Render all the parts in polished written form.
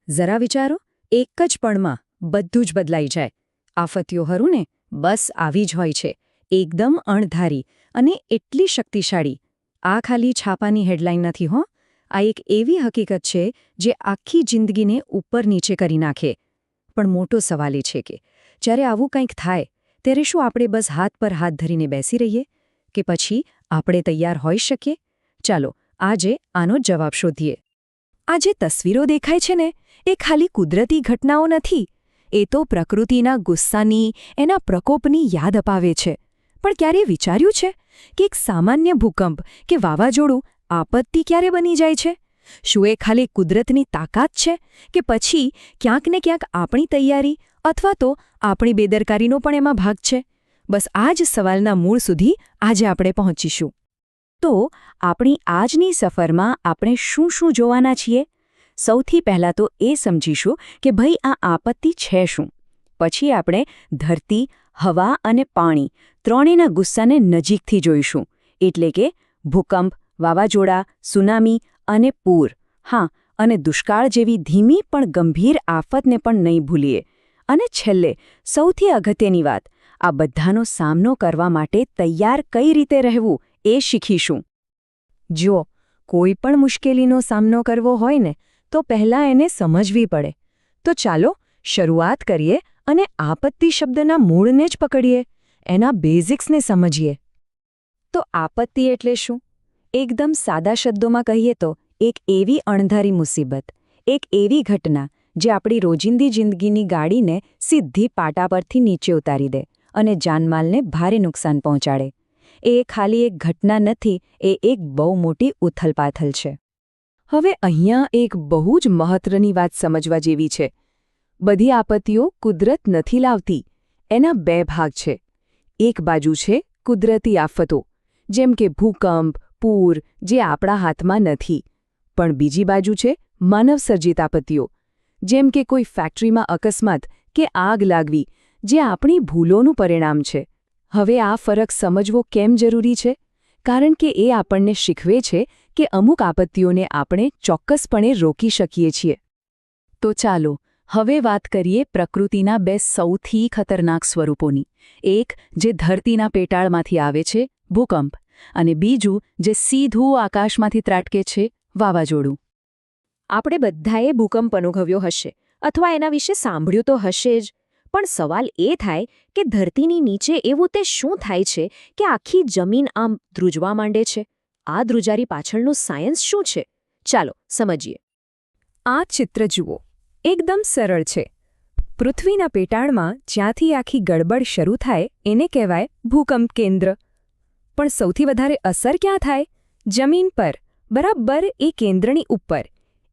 જરા વિચારો, એક જ પળમાં બધું જ બદલાઈ જાય. આફતિઓ ખરું ને, બસ આવી જ હોય છે, એકદમ અણધારી અને એટલી શક્તિશાળી. આ ખાલી છાપાની હેડલાઇન નથી હો, આ એક એવી હકીકત છે જે આખી જિંદગીને ઉપર નીચે કરી નાખે. પણ મોટો સવાલ એ છે કે જ્યારે આવું કંઈક થાય ત્યારે શું આપણે બસ હાથ પર હાથ ધરીને બેસી રહીએ, કે પછી આપણે તૈયાર હોઈ શકીએ? ચાલો આજે આનો જવાબ શોધીએ. આ જે તસવીરો દેખાય છે ને, એ ખાલી કુદરતી ઘટનાઓ નથી, એ તો પ્રકૃતિના ગુસ્સાની, એના પ્રકોપની યાદ અપાવે છે. પણ ક્યારેય વિચાર્યું છે કે એક સામાન્ય ભૂકંપ કે વાવાઝોડું આપત્તિ ક્યારે બની જાય છે? શું એ ખાલી કુદરતની તાકાત છે, કે પછી ક્યાંક ને ક્યાંક આપણી તૈયારી અથવા તો આપણી બેદરકારીનો પણ એમાં ભાગ છે? બસ આ જ સવાલના મૂળ સુધી આજે આપણે પહોંચીશું. તો આપણી આજની સફરમાં આપણે શું શું જોવાના છીએ? સૌથી પહેલાં તો એ સમજીશું કે ભાઈ આ આપત્તિ છે શું. પછી આપણે ધરતી, હવા અને પાણી ત્રણેયના ગુસ્સાને નજીકથી જોઈશું, એટલે કે ભૂકંપ, વાવાઝોડા, સુનામી અને પૂર. હા, અને દુષ્કાળ જેવી ધીમી પણ ગંભીર આફતને પણ નહીં ભૂલીએ. અને છેલ્લે સૌથી અગત્યની વાત, આ બધાનો સામનો કરવા માટે તૈયાર કઈ રીતે રહેવું એ શીખીશું. જો કોઈ પણ મુશ્કેલીનો સામનો કરવો હોય ને, તો પહેલાં એને સમજવી પડે. તો ચાલો શરૂઆત કરીએ અને આપત્તિ શબ્દના મૂળને જ પકડીએ, એના બેઝિક્સને સમજીએ. તો આપત્તિ એટલે શું? એકદમ સાદા શબ્દોમાં કહીએ તો એક એવી અણધારી મુસીબત, એક એવી ઘટના જે આપણી રોજિંદી જિંદગીની ગાડીને સીધી પાટા પરથી નીચે ઉતારી દે અને જાનમાલને ભારે નુકસાન પહોંચાડે. એ ખાલી એક ઘટના નથી, એ એક બહુ મોટી ઉથલપાથલ છે. હવે અહીંયા એક બહુ જ મહત્વની વાત સમજવા જેવી છે. બધી આપત્તિઓ કુદરત નથી લાવતી. એના બે ભાગ છે. એક બાજુ છે કુદરતી આફતો, જેમ કે ભૂકંપ, પૂર, જે આપણા હાથમાં નથી. પણ બીજી બાજુ છે માનવસર્જિત આપત્તિઓ, જેમ કે કોઈ ફેક્ટરીમાં અકસ્માત કે આગ લાગવી, જે આપણી ભૂલોનું પરિણામ છે. હવે આ ફરક સમજવો કેમ જરૂરી છે? કારણ કે એ આપણને શીખવે છે કે અમુક આપત્તિઓને આપણે ચોક્કસપણે રોકી શકીએ છીએ. તો ચાલો હવે વાત કરીએ પ્રકૃતિના બે સૌથી ખતરનાક સ્વરૂપોની. એક જે ધરતીના પેટાળમાંથી આવે છે, ભૂકંપ, અને બીજું જે સીધું આકાશમાંથી ત્રાટકે છે, વાવાઝોડું. આપણે બધાએ ભૂકંપ અનુભવ્યો હશે અથવા એના વિશે સાંભળ્યું તો હશે જ. પણ સવાલ એ થાય કે ધરતીની નીચે એવું તે શું થાય છે કે આખી જમીન આમ ધ્રુજવા માંડે છે? આ ધ્રુજારી પાછળનું સાયન્સ શું છે? ચાલો સમજીએ. આ ચિત્ર જુઓ, એકદમ સરળ છે. પૃથ્વીના પેટાળમાં જ્યાંથી આખી ગડબડ શરૂ થાય એને કહેવાય ભૂકંપ કેન્દ્ર. પણ સૌથી વધારે અસર ક્યાં થાય? જમીન પર, બરાબર એ કેન્દ્રની ઉપર.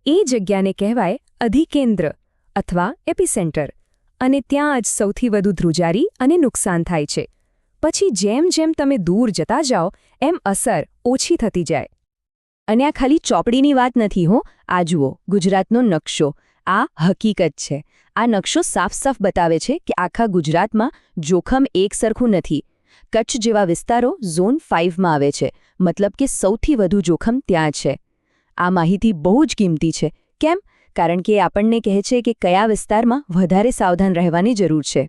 એ જગ્યાને કહેવાય અધિકેન્દ્ર અથવા એપિસેન્ટર. અને ત્યાં જ સૌથી વધુ ધ્રુજારી અને નુકસાન થાય છે. પછી જેમ જેમ તમે દૂર જતા જાઓ એમ અસર ઓછી થતી જાય. અને આ ખાલી ચોપડીની વાત નથી હો. આ જુઓ ગુજરાતનો નકશો. આ હકીકત છે. આ નકશો સાફ સાફ બતાવે છે કે આખા ગુજરાતમાં જોખમ એકસરખું નથી. કચ્છ જેવા વિસ્તારો ઝોન 5માં આવે છે, મતલબ કે સૌથી વધુ જોખમ ત્યાં છે. આ માહિતી બહુ જ કિંમતી છે. કેમ? કારણ કે એ આપણને કહે છે કે કયા વિસ્તારમાં વધારે સાવધાન રહેવાની જરૂર છે.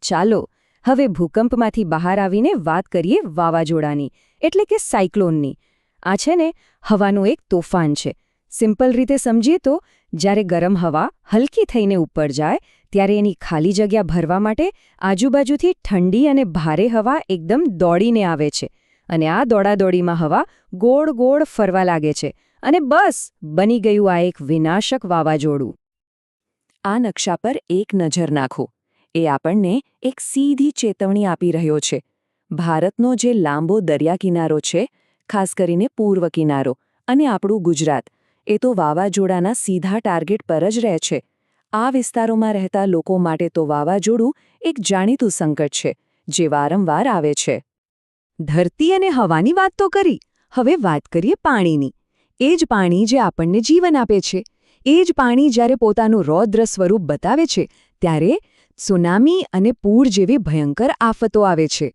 ચાલો હવે ભૂકંપમાંથી બહાર આવીને વાત કરીએ વાવાઝોડાની, એટલે કે સાયક્લોનની. આ છે ને હવાનું એક તોફાન છે. સિમ્પલ રીતે સમજીએ તો જ્યારે ગરમ હવા હલકી થઈને ઉપર જાય ત્યારે એની ખાલી જગ્યા ભરવા માટે આજુબાજુથી ઠંડી અને ભારે હવા એકદમ દોડીને આવે છે. અને આ દોડાદોડીમાં હવા ગોળ ગોળ ફરવા લાગે છે. અને બસ બની ગયું આ એક વિનાશક વાવાઝોડું. આ નકશા પર એક નજર નાખો. એ આપણને એક સીધી ચેતવણી આપી રહ્યો છે. ભારતનો જે લાંબો દરિયાકિનારો છે, ખાસ કરીને પૂર્વ કિનારો, અને આપણું ગુજરાત, એ તો વાવાઝોડાના સીધા ટાર્ગેટ પર જ રહે છે. આ વિસ્તારોમાં રહેતા લોકો માટે તો વાવાઝોડું એક જાણીતું સંકટ છે, જે વારંવાર આવે છે. ધરતી અને હવાની વાત તો કરી, હવે વાત કરીએ પાણીની. એ જ પાણી જે આપણને જીવન આપે છે. એ જ પાણી જ્યારે પોતાનું રૌદ્ર સ્વરૂપ બતાવે છે ત્યારે સુનામી અને પૂર જેવી ભયંકર આફતો આવે છે.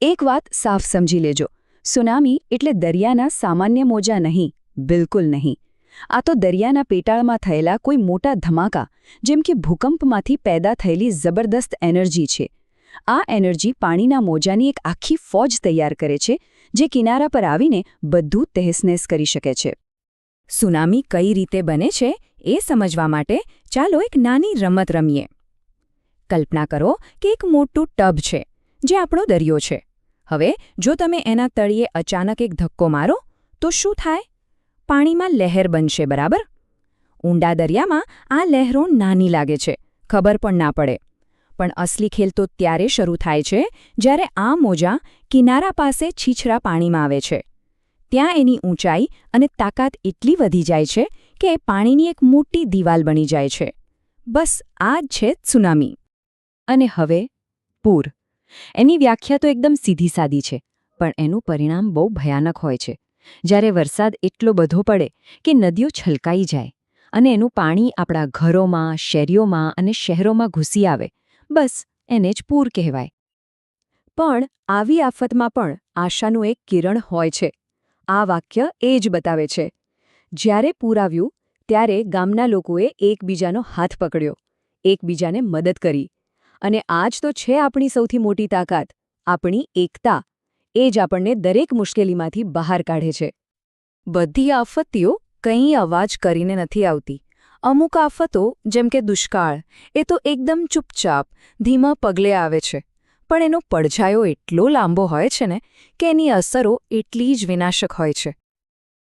એક વાત સાફ સમજી લેજો, સુનામી એટલે દરિયાના સામાન્ય મોજા નહીં, બિલકુલ નહીં. આ તો દરિયાના પેટાળમાં થયેલા કોઈ મોટા ધમાકા, જેમ કે ભૂકંપમાંથી પેદા થયેલી જબરદસ્ત એનર્જી છે. આ એનર્જી પાણીના મોજાની એક આખી ફોજ તૈયાર કરે છે, જે કિનારા પર આવીને બધું તહેસ-નહેસ કરી શકે છે. સુનામી કઈ રીતે બને છે એ સમજવા માટે ચાલો એક નાની રમત રમીએ. કલ્પના કરો કે એક મોટું ટબ છે, જે આપણો દરિયો છે. હવે જો તમે એના તળિયે અચાનક એક ધક્કો મારો તો શું થાય? પાણીમાં લહેર બનશે, બરાબર? ઊંડા દરિયામાં આ લહેરો નાની લાગે છે, ખબર પણ ના પડે. પણ અસલી ખેલ તો ત્યારે શરૂ થાય છે જ્યારે આ મોજા કિનારા પાસે છીછરા પાણીમાં આવે છે. ત્યાં એની ઊંચાઈ અને તાકાત એટલી વધી જાય છે કે એ પાણીની એક મોટી દિવાલ બની જાય છે. બસ આ જ છે ત્સુનામી. અને હવે પૂર. એની વ્યાખ્યા તો એકદમ સીધી-સાદી છે, પણ એનું પરિણામ બહુ ભયાનક હોય છે. જ્યારે વરસાદ એટલો બધો પડે કે નદીઓ છલકાઈ જાય અને એનું પાણી આપણા ઘરોમાં, શેરીઓમાં અને શહેરોમાં ઘૂસી આવે, બસ એને જ પૂર કહેવાય. પણ આવી આફતમાં પણ આશાનું એક કિરણ હોય છે. આ વાક્ય એ જ બતાવે છે. જ્યારે પૂર આવ્યું ત્યારે ગામના લોકોએ એકબીજાનો હાથ પકડ્યો, એકબીજાને મદદ કરી. અને આ જ તો છે આપણી સૌથી મોટી તાકાત, આપણી એકતા. એ જ આપણને દરેક મુશ્કેલીમાંથી બહાર કાઢે છે. બધી આફતીઓ કંઈ અવાજ કરીને નથી આવતી. અમુક આફતો, જેમ કે દુષ્કાળ, એ તો એકદમ ચૂપચાપ, ધીમા પગલે આવે છે. પણ એનો પડછાયો એટલો લાંબો હોય છે ને કે એની અસરો એટલી જ વિનાશક હોય છે.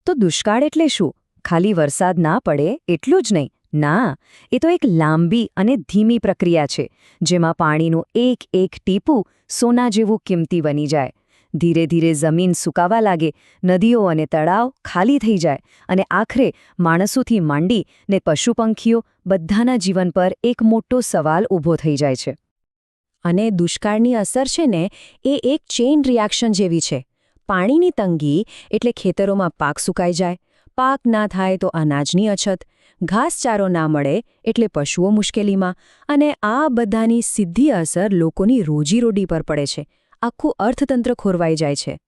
તો દુષ્કાળ એટલે શું? ખાલી વરસાદ ના પડે એટલું જ નહીં. ના, એ તો એક લાંબી અને ધીમી પ્રક્રિયા છે, જેમાં પાણીનું એક એક ટીપું સોના જેવું કિંમતી બની જાય. ધીરે ધીરે જમીન સુકાવા લાગે, નદીઓ અને તળાવ ખાલી થઈ જાય અને આખરે માણસોથી માંડી ને પશુપંખીઓ બધાના જીવન પર એક મોટો સવાલ ઊભો થઈ જાય છે. અને દુષ્કાળની અસર છે ને, એ એક ચેઇન રિએક્શન જેવી છે. પાણીની તંગી એટલે ખેતરોમાં પાક સુકાઈ જાય, પાક ના થાય તો અનાજની અછત, ઘાસચારો ના મળે એટલે પશુઓ મુશ્કેલીમાં, અને આ બધાની સીધી અસર લોકોની રોજીરોટી પર પડે છે. આખું અર્થતંત્ર ખોરવાઈ જાય છે.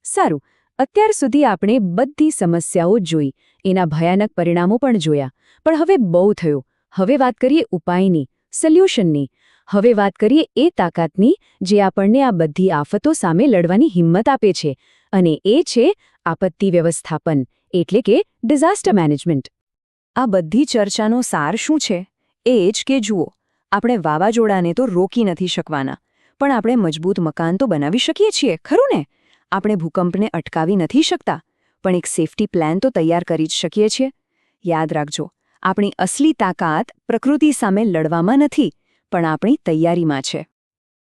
સારું, અત્યાર સુધી આપણે બધી સમસ્યાઓ જોઈ, એના ભયાનક પરિણામો પણ જોયા. પણ હવે બહુ થયું. હવે વાત કરીએ ઉપાયની, સોલ્યુશનની. હવે વાત કરીએ એ તાકાતની જે આપણને આ બધી આફતો સામે લડવાની હિંમત આપે છે. અને એ છે આપત્તિ વ્યવસ્થાપન, એટલે કે ડિઝાસ્ટર મેનેજમેન્ટ. આ બધી ચર્ચાનો સાર શું છે? એ જ કે જુઓ, આપણે વાવાઝોડાને તો રોકી નથી શકવાના, પણ આપણે મજબૂત મકાન તો બનાવી શકીએ છીએ, ખરું ને? આપણે ભૂકંપને અટકાવી નથી શકતા, પણ એક સેફટી પ્લાન તો તૈયાર કરી જ શકીએ છીએ. યાદ રાખજો, આપણી અસલી તાકાત પ્રકૃતિ સામે લડવામાં નથી, પણ આપણી તૈયારીમાં છે.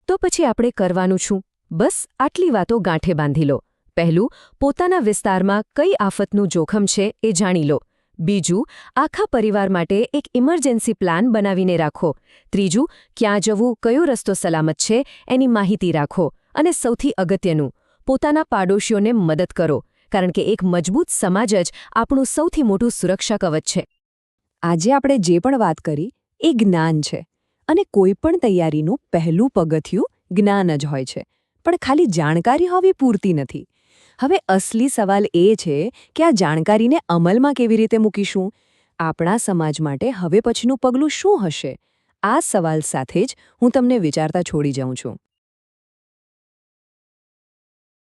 તો પછી આપણે કરવાનું શું? બસ આટલી વાતો ગાંઠે બાંધી લો. પહેલું, પોતાના વિસ્તારમાં કઈ આફતનું જોખમ છે એ જાણી લો. બીજું, આખા પરિવાર માટે એક ઇમરજન્સી પ્લાન બનાવીને રાખો. ત્રીજું, ક્યાં જવું, કયો રસ્તો સલામત છે એની માહિતી રાખો. અને સૌથી અગત્યનું, પોતાના પાડોશીઓને મદદ કરો, કારણ કે એક મજબૂત સમાજ જ આપણું સૌથી મોટું સુરક્ષા કવચ છે. આજે આપણે જે પણ વાત કરી એ જ્ઞાન છે, અને કોઈપણ તૈયારીનું પહેલું પગથિયું જ્ઞાન જ હોય છે. પણ ખાલી જાણકારી હોવી પૂરતી નથી. હવે અસલી સવાલ એ છે કે આ જાણકારીને અમલમાં કેવી રીતે મૂકીશું? આપણા સમાજ માટે હવે પછીનું પગલું શું હશે? આ સવાલ સાથે જ હું તમને વિચારતા છોડી જાઉં છું.